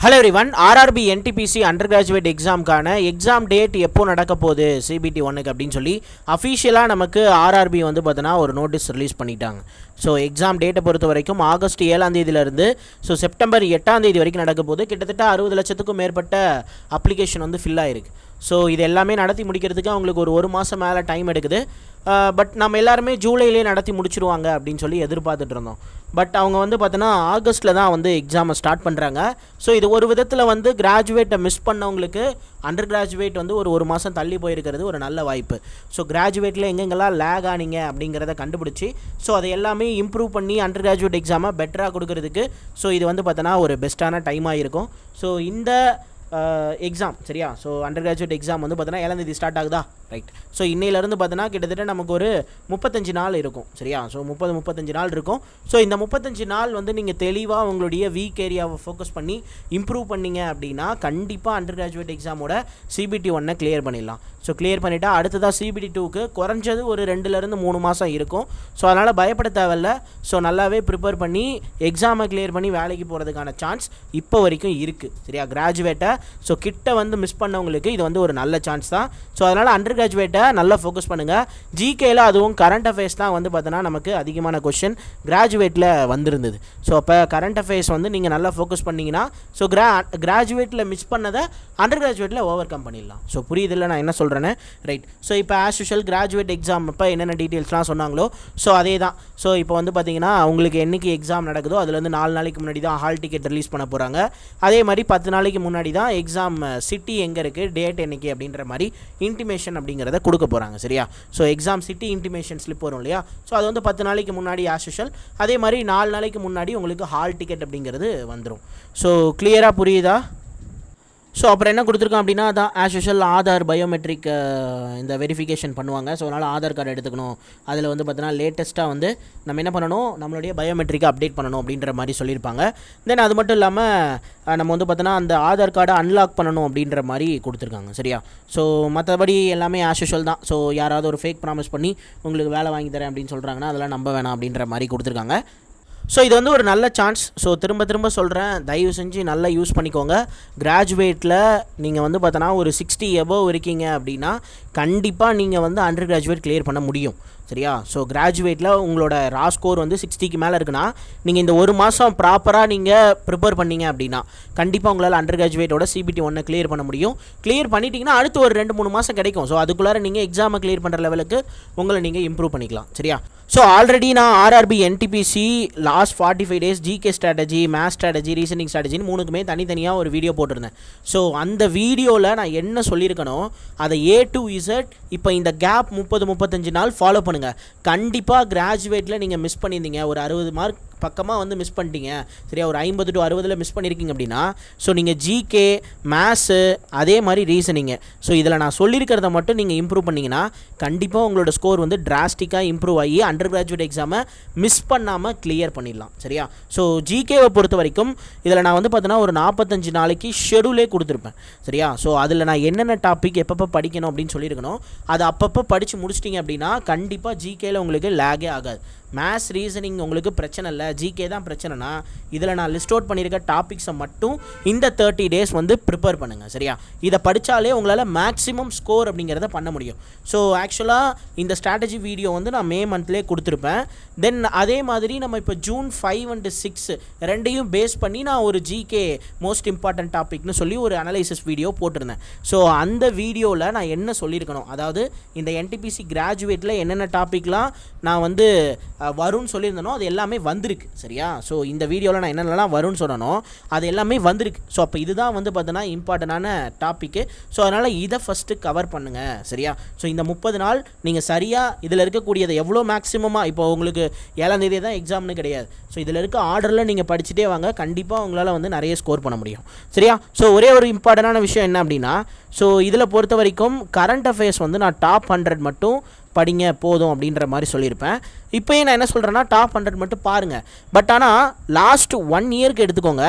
Hello everyone, RRB NTPC undergraduate எக்ஸாமுக்கான exam date எப்போ நடக்க போகுது சிபிடி 1க்கு அப்படின்னு சொல்லி அஃபிஷியலாக நமக்கு ஆர்ஆர்பி வந்து பார்த்தோன்னா ஒரு நோட்டீஸ் ரிலீஸ் பண்ணிட்டாங்க. ஸோ எக்ஸாம் டேட்டை பொறுத்த வரைக்கும் ஆகஸ்ட் 7ஆம் தேதியிலேருந்து செப்டம்பர் 8ஆம் தேதி வரைக்கும் நடக்க போது. கிட்டத்தட்ட 60 லட்சத்துக்கும் மேற்பட்ட அப்ளிகேஷன் வந்து ஃபில் ஆகிருக்கு. ஸோ இது எல்லாமே நடத்தி முடிக்கிறதுக்கு அவங்களுக்கு ஒரு மாதம் மேலே டைம் எடுக்குது. பட் நம்ம எல்லாருமே ஜூலையிலே நடத்தி முடிச்சிருவாங்க அப்படின்னு சொல்லி எதிர்பார்த்துட்டு இருந்தோம். பட் அவங்க வந்து பார்த்தோன்னா ஆகஸ்ட்டில் தான் வந்து எக்ஸாமை ஸ்டார்ட் பண்ணுறாங்க. ஸோ இது ஒரு விதத்தில் வந்து கிராஜுவேட்டை மிஸ் பண்ணவங்களுக்கு அண்டர் கிராஜுவேட் வந்து ஒரு மாதம் தள்ளி போயிருக்கிறது ஒரு நல்ல வாய்ப்பு. ஸோ கிராஜுவேட்டில் எங்கெங்கெல்லாம் லேக் ஆனீங்க அப்படிங்கிறத கண்டுபிடிச்சி ஸோ அதை எல்லாமே இம்ப்ரூவ் பண்ணி அண்டர் கிராஜுவேட் எக்ஸாமை பெட்டராக கொடுக்கறதுக்கு ஸோ இது வந்து பார்த்தோன்னா ஒரு பெஸ்ட்டான டைமாக இருக்கும். ஸோ இந்த எக்ஸாம் சரியா. ஸோ அண்டர் கிராஜுவேட் எக்ஸாம் வந்து பார்த்தோன்னா 7ஆம் தேதி ஸ்டார்ட் ஆகுதா, ரைட். ஸோ இன்னையிலேருந்து பார்த்தோன்னா கிட்டத்தட்ட நமக்கு ஒரு 35 நாள் இருக்கும் சரியா. ஸோ 35 நாள் இருக்கும். ஸோ இந்த 35 நாள் வந்து நீங்கள் தெளிவாக உங்களுடைய வீக் ஏரியாவை ஃபோக்கஸ் பண்ணி இம்ப்ரூவ் பண்ணிங்க அப்படின்னா கண்டிப்பாக அண்டர் கிராஜுவேட் எக்ஸாமோட சிபிடி 1 கிளியர் பண்ணிடலாம். ஸோ கிளியர் பண்ணிவிட்டால் அடுத்ததாக சிபிடி 2க்கு குறைஞ்சது ஒரு 2-3 மாதம் இருக்கும். ஸோ அதனால் பயப்பட தேவையில்ல. ஸோ நல்லாவே ப்ரிப்பேர் பண்ணி எக்ஸாமை கிளியர் பண்ணி வேலைக்கு போகிறதுக்கான சான்ஸ் இப்போ வரைக்கும் இருக்குது சரியா. கிராஜுவேட்டை ஸோ கிட்ட வந்து மிஸ் பண்ணவங்களுக்கு இது வந்து ஒரு நல்ல சான்ஸ் தான். ஸோ அதனால் அண்டர் கிராஜுவேட்டை நல்லா ஃபோக்கஸ் பண்ணுங்கள். ஜிகேயில் அதுவும் கரண்ட் அஃபேர்ஸ் தான் வந்து பார்த்தோன்னா நமக்கு அதிகமான கொஷின் கிராஜுவேட்டில் வந்திருந்தது. ஸோ அப்போ கரண்ட் அஃபேர்ஸ் வந்து நீங்கள் நல்லா ஃபோக்கஸ் பண்ணிங்கன்னா ஸோ கிராஜுவேட்டில் மிஸ் பண்ணதை அண்டர் கிராஜுவேட்டில் ஓவர் கம் பண்ணிடலாம். ஸோ புரியுதில்லை நான் என்ன சொல்கிறேன்னு, ரைட். ஸோ இப்போ ஆஸ் யூஷுவல் கிராஜுவேட் எக்ஸாம் அப்போ என்னென்ன டீட்டெயில்ஸ்லாம் சொன்னாங்களோ ஸோ அதே தான். ஸோ இப்போ வந்து பார்த்தீங்கன்னா உங்களுக்கு என்றைக்கு எக்ஸாம் நடக்குதோ அதுலேருந்து 4 நாளைக்கு முன்னாடி தான் ஹால் டிக்கெட் ரிலீஸ் பண்ண போகிறாங்க. அதே மாதிரி 10 நாளைக்கு முன்னாடி தான் எக்ஸாம் சிட்டி எங்கே இருக்குது, டேட் என்னைக்கு அப்படின்ற மாதிரி இன்டிமேஷன் அப்படிங்கிறத கொடுக்க போகிறாங்க சரியா. So exam city intimation slip வரும் இல்லையா. ஸோ அது வந்து 10 நாளைக்கு முன்னாடி ஆஸ் யூஷுவல். அதே மாதிரி 4 நாளைக்கு முன்னாடி உங்களுக்கு ஹால் டிக்கெட் அப்படிங்கிறது வந்துடும். ஸோ கிளியராக புரியுதா? ஸோ அப்புறம் என்ன கொடுத்துருக்கோம் அப்படின்னா அதான் ஆஸ் யூஷுவல் ஆதார் பயோமெட்ரிக் இந்த வெரிஃபிகேஷன் பண்ணுவாங்க. ஸோ அதனால் ஆதார் கார்டு எடுத்துக்கணும். அதில் வந்து பார்த்தீங்கன்னா லேட்டஸ்ட்டாக வந்து நம்ம என்ன பண்ணணும், நம்மளுடைய பயோமெட்ரிக்கை அப்டேட் பண்ணணும் அப்படின்ற மாதிரி சொல்லியிருப்பாங்க. தென் அது மட்டும் இல்லாமல் நம்ம வந்து பார்த்தோன்னா அந்த ஆதார் கார்டை அன்லாக் பண்ணணும் அப்படின்ற மாதிரி கொடுத்துருக்காங்க சரியா. ஸோ மற்றபடி எல்லாமே ஆஸ் யூஷுவல் தான். ஸோ யாராவது ஒரு ஃபேக் ப்ராமிஸ் பண்ணி உங்களுக்கு வேலை வாங்கி தரேன் அப்படின்னு சொல்கிறாங்கன்னா அதெல்லாம் நம்ப வேணாம் அப்படின்ற மாதிரி கொடுத்துருக்காங்க. ஸோ இது வந்து ஒரு நல்ல சான்ஸ். ஸோ திரும்ப சொல்கிறேன், தயவு செஞ்சு நல்லா யூஸ் பண்ணிக்கோங்க. கிராஜுவேட்டில் நீங்கள் வந்து பார்த்தோன்னா ஒரு 60 எபோவ் இருக்கீங்க அப்படின்னா கண்டிப்பாக நீங்கள் வந்து அண்டர் கிராஜுவேட் கிளியர் பண்ண முடியும் சரியா. ஸோ கிராஜுவேட்டில் உங்களோட ரா ஸ்கோர் வந்து 60க்கு மேலே இருக்குன்னா நீங்கள் இந்த ஒரு மாதம் ப்ராப்பராக நீங்கள் ப்ரிப்பேர் பண்ணிங்க அப்படின்னா கண்டிப்பாக உங்களால் அண்டர் கிராஜுவேட்டோட சிபிடி 1 கிளியர் பண்ண முடியும். கிளியர் பண்ணிட்டீங்கன்னா அடுத்து ஒரு 2-3 மாதம் கிடைக்கும். ஸோ அதுக்குள்ளார நீங்கள் எக்ஸாமை கிளியர் பண்ணுற லெவலுக்கு உங்களை நீங்கள் இம்ப்ரூவ் பண்ணிக்கலாம் சரியா. ஸோ ஆல்ரெடி நான் RRB NTPC last 45 days GK strategy, maths strategy, reasoning ஸ்ட்ராட்டஜின்னு 3க்குமே தனித்தனியாக ஒரு வீடியோ போட்டிருந்தேன். ஸோ அந்த வீடியோவில் நான் என்ன சொல்லியிருக்கணும் அதை A to Z இப்போ இந்த கேப் 30-35 நாள் ஃபாலோ பண்ணுங்கள். கண்டிப்பாக கிராஜுவேட்டில் நீங்கள் மிஸ் பண்ணியிருந்தீங்க, ஒரு 60 மார்க் பக்கமாக வந்து மிஸ் பண்ணிட்டீங்க சரியா. ஒரு 50 to 60 மிஸ் பண்ணியிருக்கீங்க அப்படின்னா ஸோ நீங்கள் ஜிகே, மேத்ஸு, அதே மாதிரி ரீசனிங்கு ஸோ இதில் நான் சொல்லியிருக்கிறத மட்டும் நீங்கள் இம்ப்ரூவ் பண்ணிங்கன்னா கண்டிப்பாக உங்களோட ஸ்கோர் வந்து டிராஸ்டிக்காக இம்ப்ரூவ் ஆகி அண்டர் கிராஜுவேட் எக்ஸாமை மிஸ் பண்ணாமல் கிளியர் பண்ணிடலாம் சரியா. ஸோ ஜிகேவை பொறுத்த வரைக்கும் இதில் நான் வந்து பார்த்தோன்னா ஒரு 45 நாளைக்கு ஷெடியூலே கொடுத்துருப்பேன் சரியா. ஸோ அதில் நான் என்னென்ன டாபிக் எப்பப்போ படிக்கணும் அப்படின்னு சொல்லியிருக்கணும். அதை அப்பப்போ படித்து முடிச்சிட்டிங்க அப்படின்னா கண்டிப்பாக ஜிகேயில் உங்களுக்கு லேகே ஆகாது. மேத்ஸ், ரீசனிங் உங்களுக்கு பிரச்சனை இல்லை, ஜிகே தான் பிரச்சனைனா இதில் நான் லிஸ்ட் அவுட் பண்ணியிருக்க டாபிக்ஸை மட்டும் இந்த 30 டேஸ் வந்து ப்ரிப்பேர் பண்ணுங்கள் சரியா. இதை படித்தாலே உங்களால் மேக்ஸிமம் ஸ்கோர் அப்படிங்கிறத பண்ண முடியும். ஸோ ஆக்சுவலாக இந்த ஸ்ட்ராட்டஜி வீடியோ வந்து நான் மே மந்த்லேயே கொடுத்துருப்பேன். தென் அதே மாதிரி நம்ம இப்போ June 5 and 6 ரெண்டையும் பேஸ் பண்ணி நான் ஒரு ஜிகே மோஸ்ட் இம்பார்ட்டன்ட் டாபிக்னு சொல்லி ஒரு அனலைசிஸ் வீடியோ போட்டிருந்தேன். ஸோ அந்த வீடியோவில் நான் என்ன சொல்லியிருக்கணும், அதாவது இந்த என்டிபிசி கிராஜுவேட்டில் என்னென்ன டாபிக்லாம் நான் வந்து வரும்னு சொல்லியிருந்தனோ அது எல்லாமே வந்திருக்கு சரியா. ஸோ இந்த வீடியோவில் நான் என்னென்னலாம் வரும்னு சொன்னனோ அது எல்லாமே வந்திருக்கு. ஸோ அப்போ இதுதான் வந்து பார்த்தோன்னா இம்பார்ட்டண்டான டாப்பிக்கு. ஸோ அதனால் இதை ஃபஸ்ட்டு கவர் பண்ணுங்கள் சரியா. ஸோ இந்த 30 நாள் நீங்கள் சரியாக இதில் இருக்கக்கூடியதை எவ்வளோ மேக்ஸிமமாக இப்போ உங்களுக்கு 7ஆம் தேதி தான் எக்ஸாம்னு கிடையாது. ஸோ இதில் இருக்க ஆர்டரில் நீங்கள் படிச்சுட்டே வாங்க, கண்டிப்பாக உங்களால் வந்து நிறைய ஸ்கோர் பண்ண முடியும் சரியா. ஸோ ஒரே ஒரு இம்பார்ட்டண்டான விஷயம் என்ன அப்படின்னா ஸோ இதில் பொறுத்த வரைக்கும் கரண்ட் அஃபேர்ஸ் வந்து நான் டாப் 100 மட்டும் படிங்க போதும் அப்படின்ற மாதிரி சொல்லியிருப்பேன். இப்போயே நான் என்ன சொல்கிறேன்னா டாப் 100 மட்டும் பாருங்கள். பட் ஆனால் லாஸ்ட் 1 இயருக்கு எடுத்துக்கோங்க.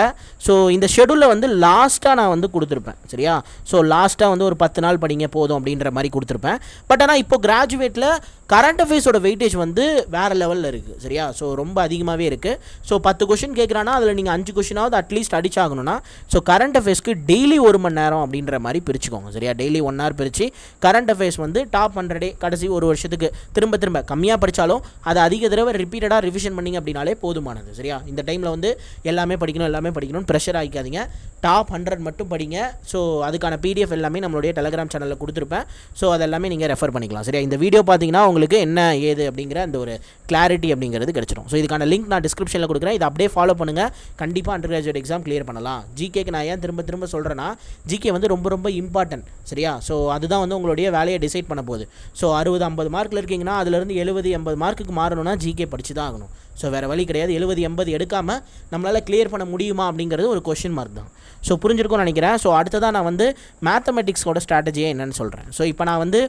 ஸோ இந்த ஷெடியூலில் வந்து லாஸ்ட்டாக நான் வந்து கொடுத்துருப்பேன். சரியா? ஸோ லாஸ்ட்டாக வந்து ஒரு 10 நாள் படிங்க போதும் அப்படின்ற மாதிரி கொடுத்துருப்பேன். பட் ஆனால் இப்போ கிராஜுவேட்டில் கரண்ட் அஃபேர்ஸோட வெயிட்டேஜ் வந்து வேறு லெவலில் இருக்குது. சரியா? ஸோ ரொம்ப அதிகமாகவே இருக்குது. ஸோ 10 கொஷின் கேட்குறான்னா அதில் நீங்கள் 5 கொஷினாவது அட்லீஸ்ட் அடிச்சாகணும்னா ஸோ கரண்ட் அஃபேர்ஸ்க்கு டெய்லி 1 மணி நேரம் அப்படின்ற மாதிரி பிரிச்சுக்கோங்க. சரியா? டெய்லி 1 ஹவர் பிரித்து கரண்ட் அஃபேர்ஸ் வந்து டாப் 100 கடைசி ஒரு வருஷத்துக்கு திரும்ப கம்மியாக படித்தாலும் அதை அதிக தடவை ரிப்பீட்டடாக ரிவிஷன் பண்ணிங்க அப்படின்னாலே போதுமானது. சரியா? இந்த டைமில் வந்து எல்லாமே படிக்கணும் ப்ரெஷர் ஆகிக்காதீங்க. டாப் 100 மட்டும் படிங்க. ஸோ அதுக்கான பிடிஎஃப் எல்லாமே நம்மளுடைய டெலகிராம் சேனலில் கொடுத்துருப்பேன். ஸோ அதெல்லாமே நீங்கள் ரெஃபர் பண்ணிக்கலாம். சரியா? இந்த வீடியோ பார்த்தீங்கன்னா உங்களுக்கு என்ன ஏது அப்படிங்கிற அந்த ஒரு கிளாரிட்டி அப்படிங்கிறது கிடச்சிடும். ஸோ இதுக்கான லிங்க் நான் டிஸ்கிரிப்ஷனில் கொடுக்குறேன். இதை அப்படியே ஃபாலோ பண்ணுங்கள். கண்டிப்பாக அண்டர் கிராஜுவேட் எக்ஸாம் கிளியர் பண்ணலாம். ஜிகேக்கு நான் ஏன் திரும்ப சொல்கிறேன்னா ஜிகே வந்து ரொம்ப இம்பார்ட்டன்ட். சரியா? ஸோ அதுதான் வந்து உங்களுடைய வேலையை டிசைட் பண்ண போகுது. ஸோ 60-50 மார்க்கில் இருக்கீங்கன்னா அதுலேருந்து 70-80 மார்க்குக்கு மாறணும்னா ஜிகே படித்து தான் ஆகணும். ஸோ வேறு வழி கிடையாது. 70-80 எடுக்காமல் நம்மளால் கிளியர் பண்ண முடியுமா அப்படிங்கிறது ஒரு கொஷின் மார்க் தான். ஸோ புரிஞ்சிருக்கும்னு நினைக்கிறேன். ஸோ அடுத்ததான் நான் வந்து மேத்தமெட்டிக்ஸோட ஸ்ட்ராட்டஜியே என்னென்னு சொல்கிறேன். ஸோ இப்போ நான் வந்து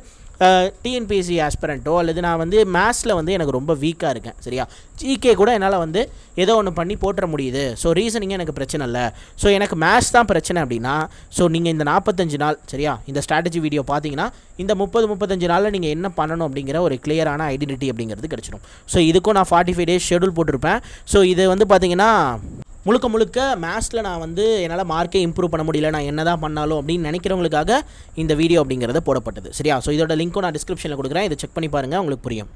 டிஎன்பிஎஸ்சி ஆஸ்பிரண்ட்டோ அல்லது நான் வந்து மேத்ஸில் வந்து எனக்கு ரொம்ப வீக்காக இருக்கேன். சரியா? ஜிகே கூட என்னால் வந்து ஏதோ ஒன்று பண்ணி போட்டுற முடியுது. ஸோ ரீசனிங்கே எனக்கு பிரச்சனை இல்லை. ஸோ எனக்கு மேத்ஸ் தான் பிரச்சனை அப்படின்னா ஸோ நீங்கள் இந்த 45 நாள் சரியா இந்த ஸ்ட்ராட்டஜி வீடியோ பார்த்தீங்கன்னா இந்த 30-35 நாளில் நீங்கள் என்ன பண்ணணும் அப்படிங்கிற ஒரு கிளியரான ஐடென்டிட்டி அப்படிங்கிறது கிடச்சிடும். ஸோ இதுக்கும் நான் 45 டேஸ் ஷெடியூல் போட்டிருப்பேன். ஸோ இது வந்து பார்த்தீங்கன்னா முழுக்க மேத்ஸில் நான் வந்து என்னால் மார்க்கே இம்ப்ரூவ் பண்ண முடியல, நான் என்ன தான் பண்ணாலும் அப்படின்னு நினைக்கிறவங்களுக்காக இந்த வீடியோ அப்படிங்கிறது போடப்பட்டது. சரியா? ஸோ இதோட லிங்க்கும் நான் டிஸ்கிரிப்ஷனில் கொடுக்குறேன். இதை செக் பண்ணி பாருங்கள், உங்களுக்கு புரியும்.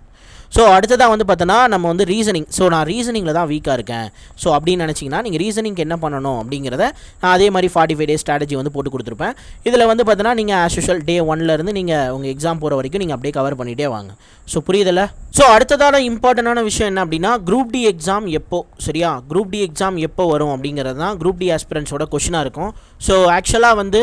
ஸோ அடுத்ததாக வந்து பார்த்தோன்னா நம்ம வந்து ரீசனிங். ஸோ நான் ரீசனிங்கில் தான் வீக்காக இருக்கேன். ஸோ அப்படின்னு நினச்சிங்கன்னா நீங்கள் ரீசனிங்க்கு என்ன பண்ணணும் அப்படிங்கிறத நான் அதே மாதிரி 45 டேஸ் ஸ்ட்ராட்டஜி வந்து போட்டு கொடுத்துருப்பேன். இதில் வந்து பார்த்தோன்னா நீங்கள் ஆஸ் யூஷுவல் டே 1லேருந்து நீங்கள் உங்கள் எக்ஸாம் போகிற வரைக்கும் நீங்கள் அப்படியே கவர் பண்ணிகிட்டே வாங்க. ஸோ புரியுதில்ல? ஸோ அடுத்ததான இம்பார்ட்டண்டான விஷயம் என்ன அப்படின்னா குரூப் டி எக்ஸாம் எப்போ? சரியா? குரூப் டி எக்ஸாம் எப்போ வரும் அப்படிங்கிறது தான் குரூப் டி ஆஸ்பிரண்ட்ஸோட கொஷினாக இருக்கும். ஸோ ஆக்சுவலாக வந்து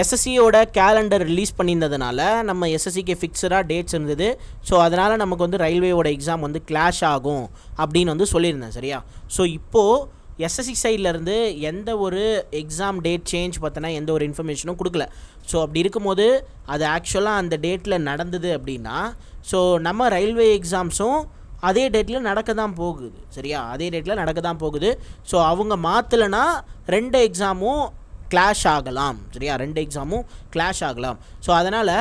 எஸ்எஸ்சியோட கேலண்டர் ரிலீஸ் பண்ணியிருந்ததுனால நம்ம எஸ்எஸ்சிக்கு ஃபிக்ஸடாக டேட்ஸ் இருந்தது. ஸோ அதனால் நமக்கு வந்து ரயில்வேயோட எக்ஸாம் வந்து கிளாஷ் ஆகும் அப்படின்னு வந்து சொல்லியிருந்தேன். சரியா? ஸோ இப்போது எஸ்எஸ்சி சைட்லேருந்து எந்த ஒரு எக்ஸாம் டேட் சேஞ்ச் பார்த்தோன்னா எந்த ஒரு இன்ஃபர்மேஷனும் கொடுக்கல. ஸோ அப்படி இருக்கும்போது அது ஆக்சுவலாக அந்த டேட்டில் நடந்தது அப்படின்னா ஸோ நம்ம ரயில்வே எக்ஸாம்ஸும் அதே டேட்டில் நடக்க தான் போகுது. சரியா? அதே டேட்டில் நடக்க தான் போகுது. ஸோ அவங்க மாற்றலைன்னா 2 எக்ஸாமும் கிளாஷ் ஆகலாம். சரியா? 2 எக்ஸாமும் கிளாஷ் ஆகலாம். ஸோ அதனால்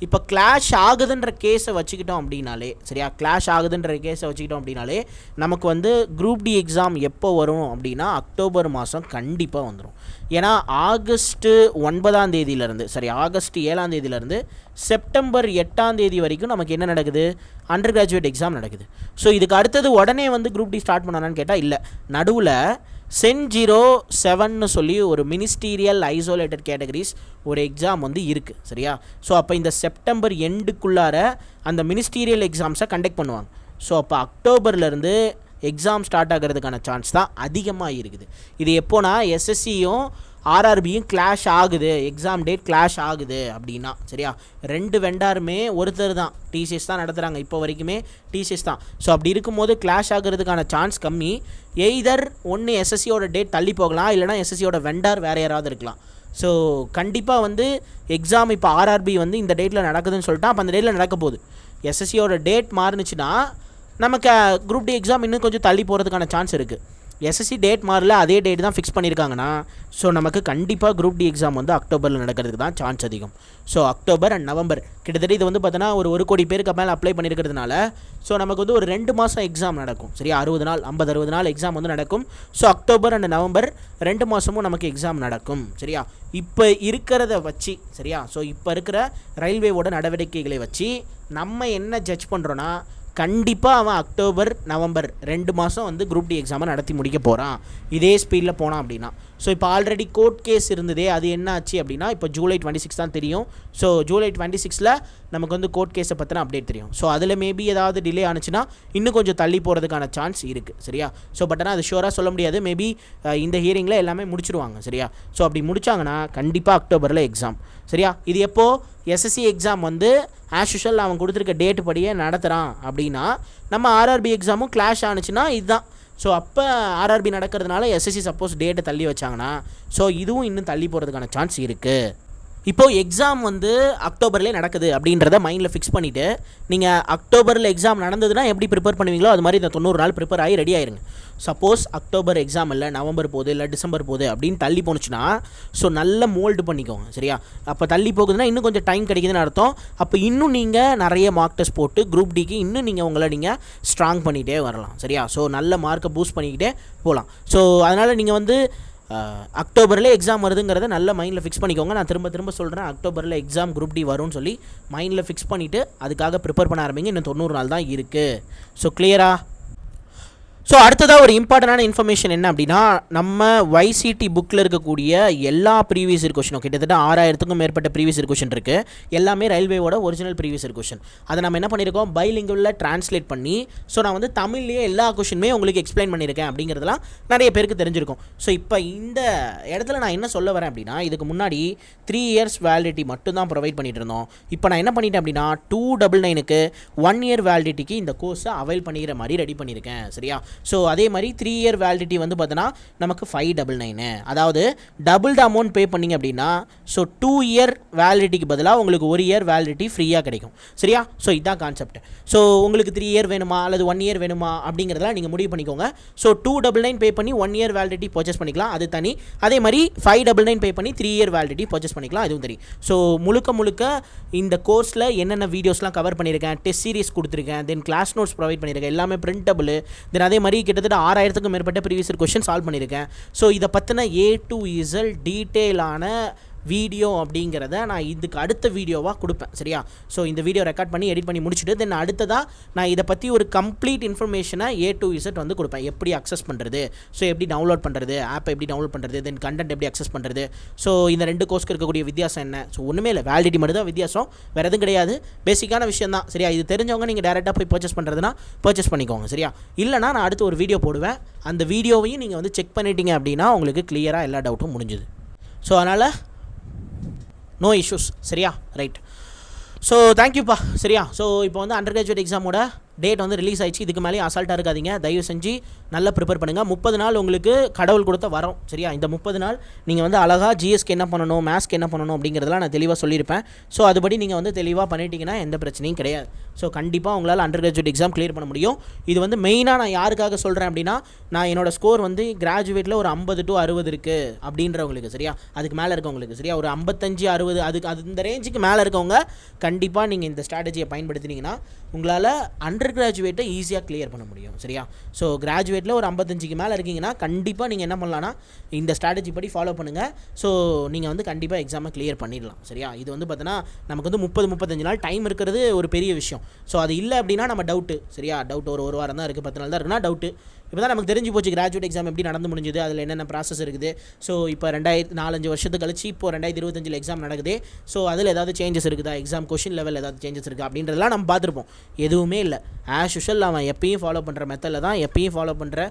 இப்போ கிளாஷ் ஆகுதுன்ற கேஸை வச்சுக்கிட்டோம் அப்படின்னாலே சரியா கிளாஷ் ஆகுதுன்ற கேஸை வச்சுக்கிட்டோம் அப்படின்னாலே நமக்கு வந்து குரூப் டி எக்ஸாம் எப்போ வரும் அப்படின்னா அக்டோபர் மாதம் கண்டிப்பாக வந்துடும். ஏன்னா ஆகஸ்ட்டு 9ஆம் தேதியிலேருந்து ஆகஸ்ட் 7ஆம் தேதியிலேருந்து செப்டம்பர் 8ஆம் தேதி வரைக்கும் நமக்கு என்ன நடக்குது? அண்டர் கிராஜுவேட் எக்ஸாம் நடக்குது. ஸோ இதுக்கு அடுத்தது உடனே வந்து குரூப் டி ஸ்டார்ட் பண்ணானான்னு கேட்டால் இல்லை. நடுவில் சென் 07ன்னு சொல்லி ஒரு மினிஸ்டீரியல் ஐசோலேட்டட் கேட்டகரிஸ் ஒரு எக்ஸாம் வந்து இருக்குது. சரியா? ஸோ அப்போ இந்த செப்டம்பர் எண்டுக்குள்ளார அந்த மினிஸ்டீரியல் எக்ஸாம்ஸை கண்டக்ட் பண்ணுவாங்க. ஸோ அப்போ அக்டோபர்லேருந்து எக்ஸாம் ஸ்டார்ட் ஆகிறதுக்கான சான்ஸ் தான் அதிகமாக இருக்குது. இது எப்போனா எஸ்எஸ்சியும் ஆர்ஆர்பியும் கிளாஷ் ஆகுது, எக்ஸாம் டேட் கிளாஷ் ஆகுது அப்படின்னா சரியா 2 வெண்டாருமே ஒருத்தர் தான் டிசிஎஸ் தான் நடத்துகிறாங்க. இப்போ வரைக்குமே டிசிஎஸ் தான். ஸோ அப்படி இருக்கும்போது கிளாஷ் ஆகிறதுக்கான சான்ஸ் கம்மி. எய்தர் ஒன்று எஸ்எஸ்சியோட டேட் தள்ளி போகலாம், இல்லைனா எஸ்எஸ்சியோட வெண்டார் வேறு யாராவது இருக்கலாம். ஸோ கண்டிப்பாக வந்து எக்ஸாம் இப்போ ஆர்ஆர்பி வந்து இந்த டேட்டில் நடக்குதுன்னு சொல்லிட்டா அப்போ அந்த டேட்டில் நடக்க போகுது. எஸ்எஸ்சியோட டேட் மாறுனுச்சுன்னா நமக்கு குரூப் டி எக்ஸாம் இன்னும் கொஞ்சம் தள்ளி போகிறதுக்கான சான்ஸ் இருக்குது. எஸ்எஸ்சி டேட் மாறல, அதே டேட் தான் ஃபிக்ஸ் பண்ணியிருக்காங்கன்னா ஸோ நமக்கு கண்டிப்பாக குரூப் டி எக்ஸாம் வந்து அக்டோபரில் நடக்கிறதுக்கு தான் சான்ஸ் அதிகம். ஸோ அக்டோபர் அண்ட் நவம்பர் கிட்டத்தட்ட இது வந்து பார்த்தோன்னா ஒரு கோடி பேருக்கு மேலே அப்ளை பண்ணியிருக்கிறதுனால ஸோ நமக்கு வந்து ஒரு 2 மாதம் எக்ஸாம் நடக்கும். சரியா? 60 நாள் 50-60 நாள் எக்ஸாம் வந்து நடக்கும். ஸோ அக்டோபர் அண்ட் நவம்பர் 2 மாதமும் நமக்கு எக்ஸாம் நடக்கும். சரியா? இப்போ இருக்கிறத வச்சு சரியா ஸோ இப்போ இருக்கிற ரயில்வேவோட நடவடிக்கைகளை வச்சு நம்ம என்ன ஜட்ஜ் பண்ணுறோன்னா கண்டிப்பாக அவன் அக்டோபர் நவம்பர் 2 மாதம் வந்து குரூப் டி எக்ஸாமை நடத்தி முடிக்க போகிறான் இதே ஸ்பீடில் போனான் அப்படின்னா. ஸோ இப்போ ஆல்ரெடி கோர்ட் கேஸ் இருந்ததே, அது என்ன ஆச்சு அப்படின்னா இப்போ ஜூலை 26 தான் தெரியும். ஸோ ஜூலை 26ல் நமக்கு வந்து கோர்ட் கேஸை பற்றின அப்டேட் தெரியும். ஸோ அதில் மேபி ஏதாவது டிலே ஆனிச்சுன்னா இன்னும் கொஞ்சம் தள்ளி போகிறதுக்கான சான்ஸ் இருக்குது. சரியா? ஸோ பட் ஆனால் அது ஷூராக சொல்ல முடியாது. மேபி இந்த ஹியரிங்கில் எல்லாமே முடிச்சிடுவாங்க. சரியா? ஸோ அப்படி முடித்தாங்கன்னா கண்டிப்பாக அக்டோபரில் எக்ஸாம். சரியா? இது எப்போது எஸ்எஸ்சி எக்ஸாம் வந்து ஆஸ் யூஷுவல் அவன் கொடுத்துருக்க டேட் படியே நடத்துகிறான் அப்படின்னா நம்ம ஆர்ஆர்பி எக்ஸாமும் கிளாஷ் ஆனிச்சுன்னா இதுதான். ஸோ அப்போ ஆர்ஆர்பி நடக்கிறதுனால எஸ்எஸ்சி சப்போஸ் டேட்டை தள்ளி வச்சாங்கன்னா ஸோ இதுவும் இன்னும் தள்ளி போகிறதுக்கான சான்ஸ் இருக்குது. இப்போது எக்ஸாம் வந்து அக்டோபர்லேயே நடக்குது அப்படின்றத மைண்டில் ஃபிக்ஸ் பண்ணிவிட்டு நீங்கள் அக்டோபரில் எக்ஸாம் நடந்ததுன்னா எப்படி ப்ரிப்பேர் பண்ணுவீங்களோ அது மாதிரி இந்த 90 நாள் ப்ரிப்பேர் ஆகி ரெடி ஆயிருங்க. சப்போஸ் அக்டோபர் எக்ஸாம் இல்லை நவம்பர் போகுது இல்லை டிசம்பர் போகுது அப்படின்னு தள்ளி போணுச்சுன்னா ஸோ நல்ல மோல்டு பண்ணிக்கோங்க. சரியா? அப்போ தள்ளி போகுதுன்னா இன்னும் கொஞ்சம் டைம் கிடைக்குதுன்னு அர்த்தம். அப்போ இன்னும் நீங்கள் நிறைய மார்க் டெஸ்ட் போட்டு குரூப் டிக்கு இன்னும் நீங்கள் உங்களை நீங்கள் ஸ்ட்ராங் பண்ணிகிட்டே வரலாம். சரியா? ஸோ நல்ல மார்க்கை பூஸ்ட் பண்ணிக்கிட்டே போகலாம். ஸோ அதனால் நீங்கள் வந்து அக்டோபரில் எக்ஸாம் வருதுங்கிறத நல்ல மைண்டில் ஃபிக்ஸ் பண்ணிக்கோங்க. நான் திரும்ப சொல்கிறேன், அக்டோபரில் எக்ஸாம் குரூப் டி வரும்னு சொல்லி மைண்டில் ஃபிக்ஸ் பண்ணிவிட்டு அதுக்காக ப்ரிப்பேர் பண்ண ஆரம்பிங்க. இன்னும் 90 நாள் தான் இருக்குது. ஸோ கிளியரா? ஸோ அடுத்ததாக ஒரு இம்பார்ட்டண்டான இன்ஃபர்மேஷன் என்ன அப்படின்னா, நம்ம YCT புக்கில் இருக்கக்கூடிய எல்லா ப்ரீவியஸ் இயர் கொஷினும் கிட்டத்தட்ட 6000க்கும் மேற்பட்ட ப்ரீவியஸ் இயர் கொஷின் இருக்குது. எல்லாமே ரயில்வேவோட ஒரிஜினல் ப்ரீவியஸ் இயர் கொஷின். அதை நம்ம என்ன பண்ணியிருக்கோம், பைலிங்குவலில் ட்ரான்ஸ்லேட் பண்ணி ஸோ நான் வந்து தமிழ்லேயே எல்லா கொஷினுமே உங்களுக்கு எக்ஸ்பிளைன் பண்ணியிருக்கேன் அப்படிங்கிறதுலாம் நிறைய பேருக்கு தெரிஞ்சிருக்கும். ஸோ இப்போ இந்த இடத்துல நான் என்ன சொல்ல வரேன் அப்படின்னா, இதுக்கு முன்னாடி 3 இயர்ஸ் வேலிடிட்டி மட்டும் தான் ப்ரொவைட் பண்ணிட்டு இருந்தோம். இப்போ நான் என்ன பண்ணிட்டேன் அப்படின்னா 299க்கு 1 இயர் வேலிடிட்டிக்கு இந்த கோர்ஸை அவைல் பண்ணிக்கிற மாதிரி ரெடி பண்ணியிருக்கேன். சரியா? ஸோ அதே மாதிரி 3 இயர் வேலிடிட்டி வந்து பார்த்தோன்னா நமக்கு 599. அதாவது டபுள் த அமௌண்ட் பே பண்ணிங்க அப்படின்னா ஸோ 2 இயர் வேலிடிட்டிக்கு பதிலாக உங்களுக்கு 1 இயர் வேலிடிட்டி ஃப்ரீயாக கிடைக்கும். சரியா? ஸோ இதுதான் கான்செப்ட். ஸோ உங்களுக்கு 3 இயர் வேணுமா அல்லது 1 இயர் வேணுமா அப்படிங்கிறதெல்லாம் நீங்கள் முடிவு பண்ணிக்கோங்க. ஸோ 299 பே பண்ணி 1 இயர் வேலிடிட்டி பர்ச்சேஸ் பண்ணிக்கலாம், அது தனி. அதே மாதிரி 599 பே பண்ணி 3 இயர் வேலிடிட்டி பர்ச்சேஸ் பண்ணிக்கலாம், அதுவும் தனி. ஸோ முழுக்க இந்த கோர்ஸில் என்னென்ன வீடியோஸ்லாம் கவர் பண்ணியிருக்கேன், டெஸ்ட் சீரிஸ் கொடுத்துருக்கேன், தென் கிளாஸ் நோட்ஸ் ப்ரொவைட் பண்ணியிருக்கேன், எல்லாமே பிரிண்டபிள். தென் அதே மாதிரி கிட்டத்தட்ட 6000க்கும் மேற்பட்ட ப்ரீவியஸ் இயர் கொஸ்டின் சால்வ் பண்ணியிருக்கேன். ஸோ இதை பற்றின A to Z டீட்டெயிலான வீடியோ அப்படிங்கிறத நான் இதுக்கு அடுத்த வீடியோவாக கொடுப்பேன். சரியா? ஸோ இந்த வீடியோ ரெக்கார்ட் பண்ணி எடிட் பண்ணி முடிச்சுட்டு தென் அடுத்ததாக நான் இதை பற்றி ஒரு கம்ப்ளீட் இன்ஃபர்மேஷனை A to Z வந்து கொடுப்பேன். எப்படி அக்சஸ் பண்ணுறது, ஸோ எப்படி டவுன்லோட் பண்ணுறது, ஆப்பை எப்படி டவுன்லோட் பண்ணுறது, தென் கண்டென்ட் எப்படி அக்சஸ் பண்ணுறது, ஸோ இந்த 2 கோர்ஸ்க்கு இருக்கக்கூடிய வித்தியாசம் என்ன. ஸோ ஒன்றுமே இல்லை, வேலிடிட்டி மட்டும் தான் வித்தியாசம், வேறு எதுவும் கிடையாது. பேசிக்கான விஷயம் தான். சரியா? இது தெரிஞ்சவங்க நீங்கள் டேரெக்டாக போய் பர்ச்சேஸ் பண்ணுறதுனா பர்ச்சேஸ் பண்ணிக்கோங்க. சரியா? இல்லைனா நான் அடுத்து ஒரு வீடியோ போடுவேன், அந்த வீடியோவையும் நீங்கள் வந்து செக் பண்ணிட்டீங்க அப்படின்னா உங்களுக்கு கிளியராக எல்லா டவுட்டும் முடிஞ்சுது. ஸோ அதனால் நோ இஷ்யூஸ். சரியா? ரைட். ஸோ தேங்க்யூப்பா. சரியா? ஸோ இப்போ வந்து அண்டர் கிராஜுவேட் எக்ஸாமோட டேட் வந்து ரிலீஸ் ஆயிடுச்சு. இதுக்கு மேலே அசால்ட்டாக இருக்காதீங்க, தயவு செஞ்சு நல்லா ப்ரிப்பேர் பண்ணுங்கள். 30 நாள் உங்களுக்கு கடவுள் கொடுத்த வரோம். சரியா? இந்த 30 நாள் நீங்கள் வந்து அழகாக ஜிஎஸ்க்கு என்ன பண்ணணும், மேத்ஸ்க்கு என்ன பண்ணணும் அப்படிங்கிறதெல்லாம் நான் தெளிவாக சொல்லியிருப்பேன். ஸோ அதுபடி நீங்கள் வந்து தெளிவாக பண்ணிட்டீங்கன்னா எந்த பிரச்சனையும் கிடையாது. ஸோ கண்டிப்பாக உங்களால் அண்டர் கிராஜுவேட் எக்ஸாம் கிளியர் பண்ண முடியும். இது வந்து மெயினாக நான் யாருக்காக சொல்கிறேன் அப்படின்னா, நான் என்னோடய ஸ்கோர் வந்து கிராஜுவேட்டில் ஒரு 50 to 60 இருக்குது அப்படின்றவங்களுக்கு. சரியா? அதுக்கு மேலே இருக்கவங்களுக்கு. சரியா? ஒரு 55, 60 அது இந்த ரேஞ்சுக்கு மேலே இருக்கவங்க கண்டிப்பாக நீங்கள் இந்த ஸ்ட்ராட்டஜியை பயன்படுத்தினீங்கன்னா உங்களால் அண்டர் கிராஜுவேட்டை ஈஸியாக கிளியர் பண்ண முடியும். சரியா? ஸோ கிராஜுவேட்டில் ஒரு 55க்கு மேலே இருக்கீங்கன்னா கண்டிப்பாக நீங்கள் என்ன பண்ணலான்னா இந்த ஸ்ட்ராட்டஜி படி ஃபாலோ பண்ணுங்கள். ஸோ நீங்கள் வந்து கண்டிப்பாக எக்ஸாமை கிளியர் பண்ணிடலாம். சரியா? இது வந்து பார்த்தோன்னா நமக்கு வந்து 30-35 நாள் டைம் இருக்கிறது ஒரு பெரிய விஷயம். ஸோ அது இல்லை அப்படின்னா நம்ம டவுட்டு. சரியா? டவுட் ஒரு வாரம் தான் இருக்குது, 10 நாள் தான் இருக்குன்னா டவுட்டு. இப்போ தான் நமக்கு தெரிஞ்சு போச்சு கிராஜுவேட் எக்ஸாம் எப்படி நடந்து முடிஞ்சுது, அதில் என்னென்ன ப்ராசஸ் இருக்குது. ஸோ இப்போ 4-5 வருஷத்துக்கு கழிச்சு இப்போ 2025 எக்ஸாம் நடக்குது. ஸோ அதில் ஏதாவது சேஞ்சஸ் இருக்குதா, எக்ஸாம் கொஷின் லெவல் ஏதாவது சேஞ்சஸ் இருக்குது அப்படின்றதெல்லாம் நம்ம பார்த்துருப்போம். எதுவுமே இல்லை, ஆஸ் யூஷுவல் அவன் எப்பயும் ஃபாலோ பண்ணுற மெத்தடில் தான், எப்பயும் ஃபாலோ பண்ணுற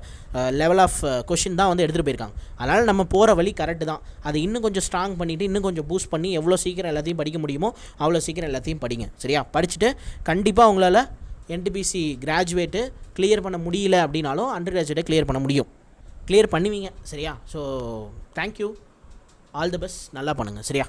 லெவல் ஆஃப் கொஷின் தான் வந்து எடுத்துகிட்டு போயிருக்காங்க. அதனால் நம்ம போகிற வழி கரெக்டு தான். அதை இன்னும் கொஞ்சம் ஸ்ட்ராங் பண்ணிவிட்டு இன்னும் கொஞ்சம் பூஸ்ட் பண்ணி எவ்வளோ சீக்கிரம் எல்லாத்தையும் படிக்க முடியுமோ அவ்வளோ சீக்கிரம் எல்லாத்தையும் படிங்க. சரியா? படிச்சுட்டு கண்டிப்பாக உங்களால் NTPC கிராஜுவேட்டு கிளியர் பண்ண முடியல அப்படின்னாலும் அண்டர் கிராஜுவேட்டை கிளியர் பண்ண முடியும், கிளியர் பண்ணுவீங்க. சரியா? So thank you, all the best, நல்லா பண்ணுங்கள். சரியா?